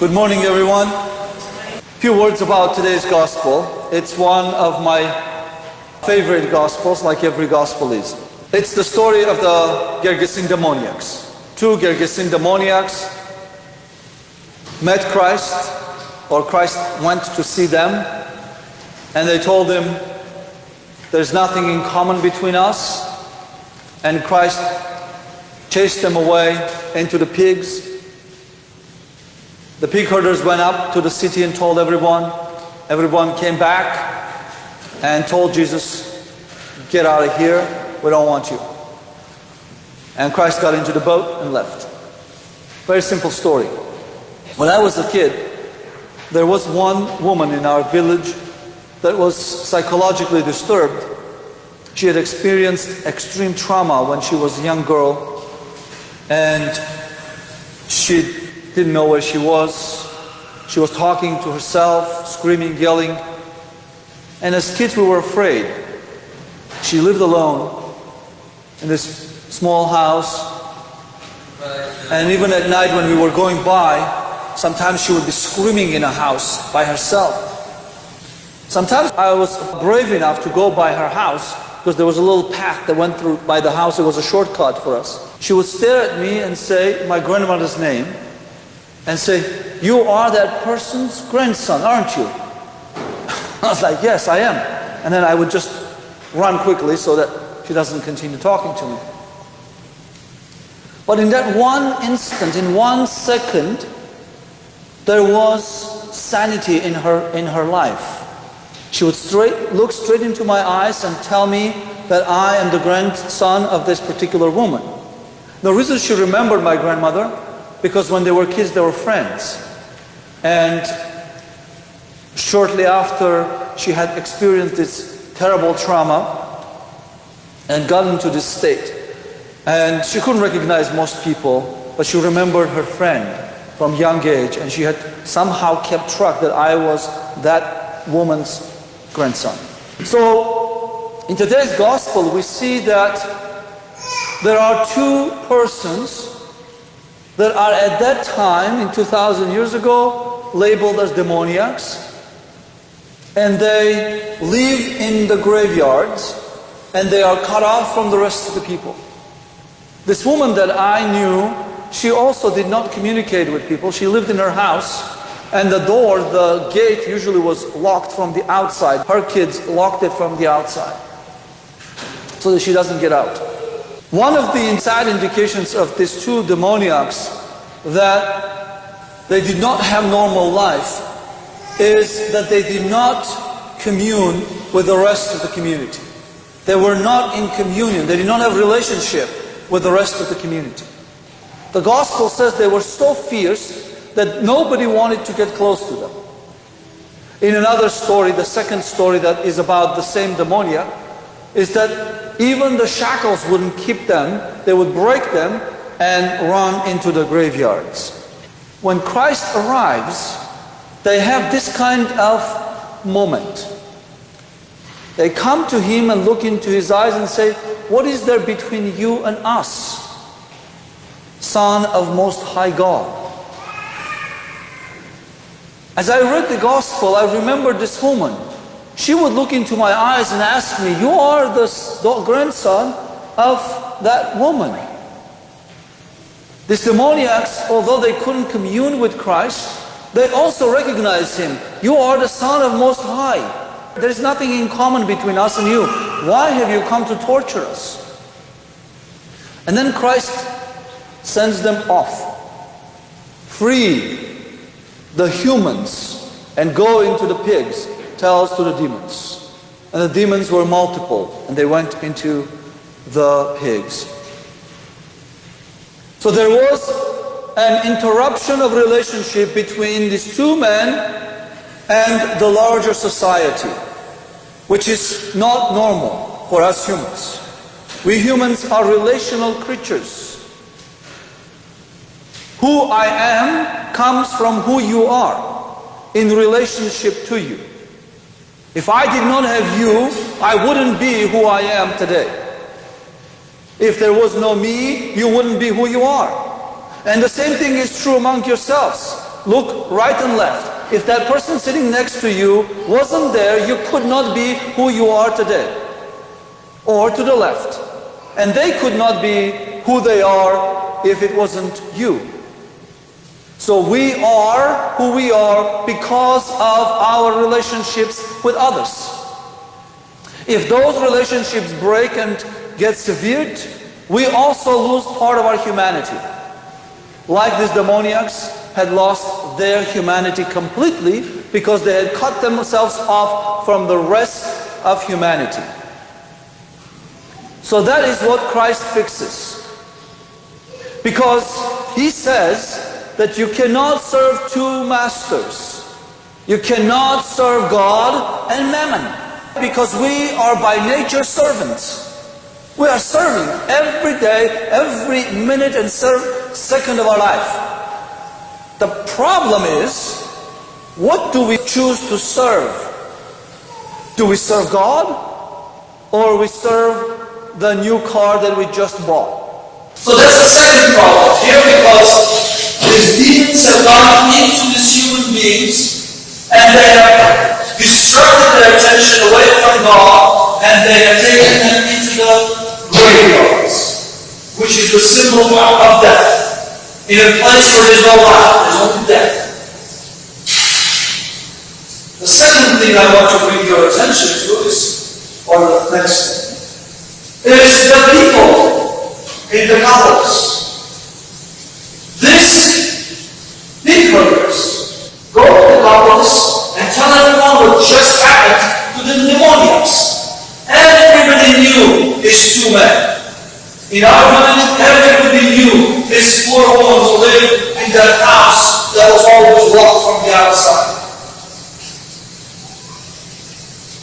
Good morning, everyone. A few words about today's gospel. It's one of my favorite gospels, like every gospel is. It's the story of the Gergesin demoniacs. Two Gergesin demoniacs met Christ, or Christ went to see them, and they told him, there's nothing in common between us. And Christ chased them away into the pigs. The pig herders went up to the city and told everyone. Everyone came back and told Jesus, get out of here, we don't want you. And Christ got into the boat and left. Very simple story. When I was a kid, there was one woman in our village that was psychologically disturbed. She had experienced extreme trauma when she was a young girl, and she didn't know where she was. She was talking to herself, screaming, yelling. And as kids, we were afraid. She lived alone in this small house. And even at night when we were going by, sometimes she would be screaming in a house by herself. Sometimes I was brave enough to go by her house because there was a little path that went through by the house. It was a shortcut for us. She would stare at me and say my grandmother's name and say, you are that person's grandson, aren't you? I was like, yes, I am. And then I would just run quickly so that she doesn't continue talking to me. But in that one instant, in 1 second, there was sanity in her life. She would look straight into my eyes and tell me that I am the grandson of this particular woman. The reason she remembered my grandmother, because when they were kids, they were friends. And shortly after, she had experienced this terrible trauma and got into this state. And she couldn't recognize most people, but she remembered her friend from young age, and she had somehow kept track that I was that woman's grandson. So, in today's gospel, we see that there are two persons that are at that time, in 2,000 years ago, labeled as demoniacs. And they live in the graveyards, and they are cut off from the rest of the people. This woman that I knew, she also did not communicate with people. She lived in her house, and the gate usually was locked from the outside. Her kids locked it from the outside so that she doesn't get out. One of the sad indications of these two demoniacs that they did not have normal life is that they did not commune with the rest of the community. They were not in communion. They did not have relationship with the rest of the community. The gospel says they were so fierce that nobody wanted to get close to them. In another story, the second story that is about the same demoniac, is that even the shackles wouldn't keep them. They would break them and run into the graveyards. When Christ arrives, they have this kind of moment. They come to him and look into his eyes and say, what is there between you and us, Son of Most High God? As I read the gospel, I remembered this woman. She would look into my eyes and ask me, you are the grandson of that woman. These demoniacs, although they couldn't commune with Christ, they also recognized him. You are the Son of Most High. There is nothing in common between us and you. Why have you come to torture us? And then Christ sends them off. Free the humans and go into the pigs, tells to the demons. And the demons were multiple, and they went into the pigs. So there was an interruption of relationship between these two men and the larger society, which is not normal for us humans. We humans are relational creatures. Who I am comes from who you are in relationship to you. If I did not have you, I wouldn't be who I am today. If there was no me, you wouldn't be who you are. And the same thing is true among yourselves. Look right and left. If that person sitting next to you wasn't there, you could not be who you are today. Or to the left. And they could not be who they are if it wasn't you. So we are who we are because of our relationships with others. If those relationships break and get severed, we also lose part of our humanity. Like these demoniacs had lost their humanity completely because they had cut themselves off from the rest of humanity. So that is what Christ fixes. Because He says that you cannot serve two masters. You cannot serve God and mammon. Because we are by nature servants. We are serving every day, every minute and second of our life. The problem is, what do we choose to serve? Do we serve God? Or we serve the new car that we just bought? So that's the second problem here, because these demons have gone into these human beings and they have distracted their attention away from God, and they have taken them into the graveyards, which is the symbol of death. In a place where there's no life, there's only death. The second thing I want to bring your attention to is, or the next thing, is the people in the couples. These hypocrites go to the couples and tell everyone what just happened to the demoniacs. Everybody knew these two men. In our village, everybody knew this poor woman who lived in that house that was always locked from the outside.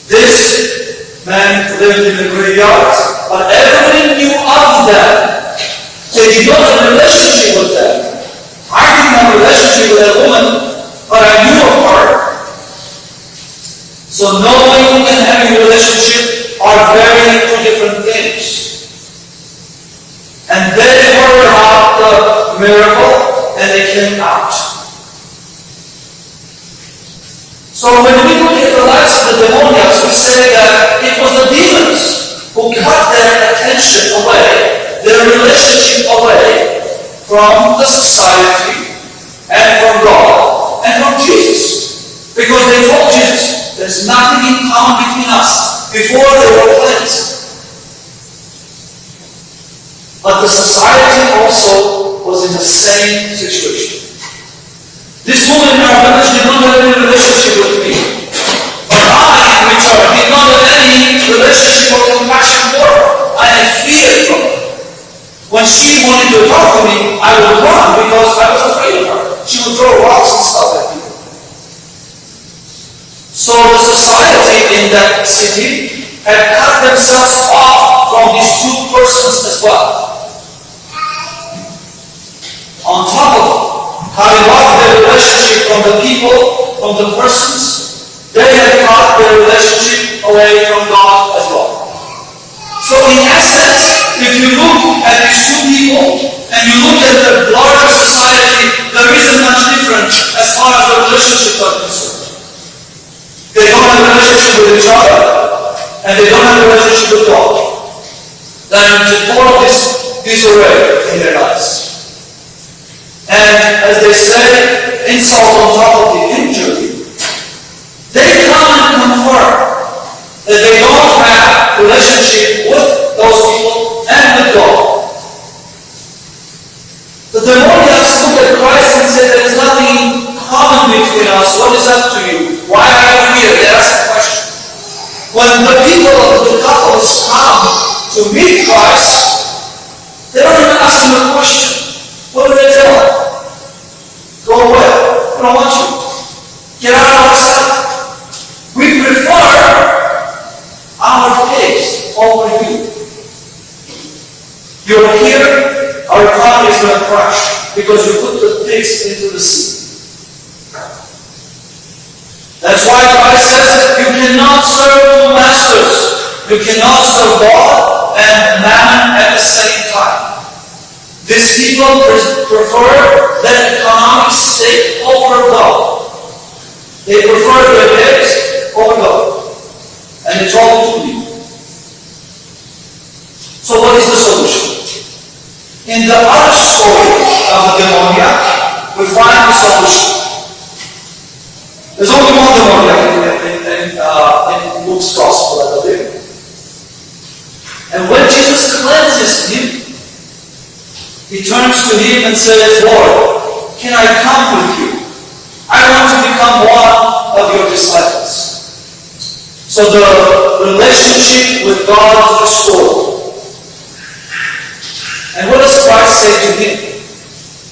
This man lived in the graveyard, but everybody knew of them. They did not have a relationship with them. I didn't have a relationship with that woman, but I knew of her. So knowing and having a relationship are very two different things. And they heard about the miracle and they came out. So when we look at the lives of the demoniacs, we say that it was the demons who cut their attention away, their relationship away from the society and from God and from Jesus. Because they told Jesus, there's nothing in common between us before they were cleansed. But the society also was in the same situation. This woman in our village did not have any relationship with me. But I, in return, did not have any relationship or compassion for her. I had fear from her. When she wanted to talk to me, I would run because I was afraid of her. She would throw rocks and stuff at me. So the society in that city had cut themselves off from these two persons as well. On top of having lost their relationship from the people, from the persons, they had cut their relationship away from God as well. So in essence, if you look at these two people, and you look at the larger society, there isn't much difference as far as the relationships are concerned. They don't have a relationship with each other, and they don't have a relationship with God. Then there's total disarray in their lives. And as they say, insult on top of the injury, they come and confirm that they don't have a relationship with those people and with God. The demoniacs look at Christ and say, there is nothing common between us. What is up to you? Why are you here? They ask the question. When the people of the couples come to meet Christ, they don't even ask him a question. What do they tell him? Go away. I don't want you. Get out of our sight. We prefer our case over you. You're here, our economy is going to crash because you put the pigs into the sea. That's why Christ says you cannot serve two masters. You cannot serve God and mammon at the same time. These people prefer that economic state over over God. They prefer their heads over God. And they draw to me. So what is the solution? In the other story of the demoniac, we find the solution. There's only one demoniac in Luke's Gospel, I believe. And when Jesus cleanses him, he turns to him and says, Lord, can I come with you? I want to become one of your disciples. So the relationship with God is restored. And what does Christ say to him?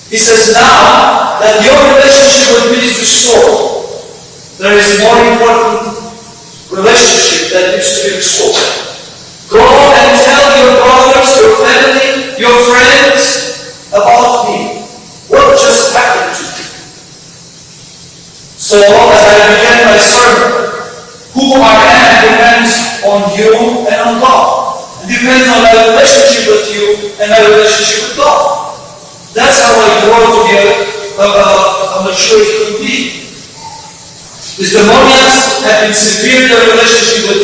He says, now that your relationship with me is restored, there is a more important relationship that needs to be restored. Go and tell your brothers, your family, your friends about me. What just happened to me? So as I began my sermon, who I am depends on you and on God. It depends on my relationship with you and my relationship with God. That's how I grow to be a mature human being. These demoniacs have been severe in their relationship with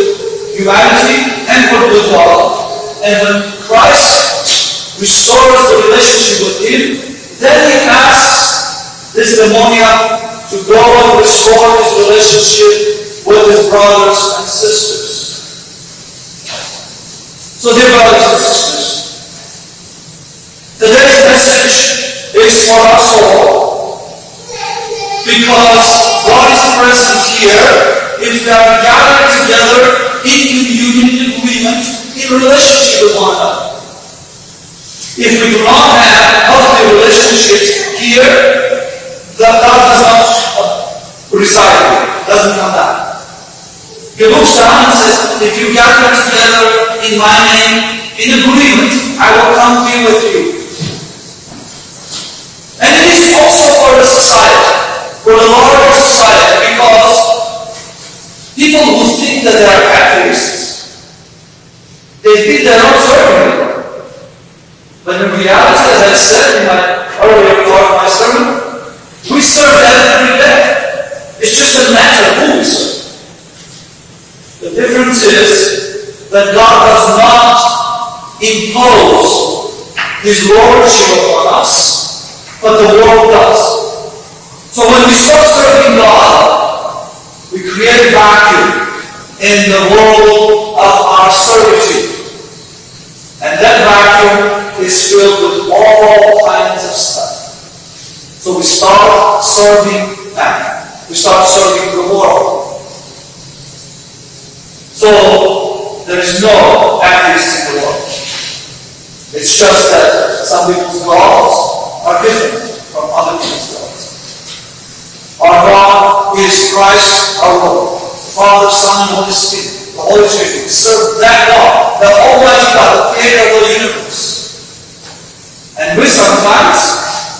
humanity and with God. And when Christ restores the relationship with him, then he asks this demoniac to go and restore his relationship with his brothers and sisters. So dear brothers and sisters, today's message is for us all. Because God is present here if we are gathered together in communion, in agreement, in relationship with one another. If we do not have healthy relationships here, that God does not reside here, doesn't come down. He looks down and says, if you gather together in my name, in agreement, I will come be with you. And it is also for the society, for the larger society, because people who think that they are atheists, they think they are not serving God. But in reality, as I said in my earlier part of my sermon, we serve every day. It's just a matter of who we serve. The difference is that God does not impose his lordship upon us, but the world does. So when we start serving God, we create a vacuum in the world of our servitude. And that vacuum is filled with all kinds of stuff. So we start serving man. We start serving the world. So there is no atheist in the world. It's just that some people's gods are different from other people's gods. Our God is Christ our Lord, the Father, Son, and Holy Spirit, the Holy Trinity. Serve that God, the Almighty God, the Creator of the universe. And we sometimes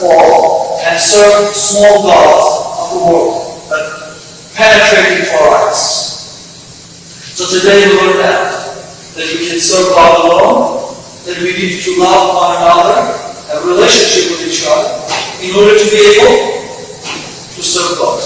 fall and serve small gods of the world that penetrate into our eyes. So today we learn that we can serve God alone, that we need to love one another, have a relationship with each other, in order to be able to serve God.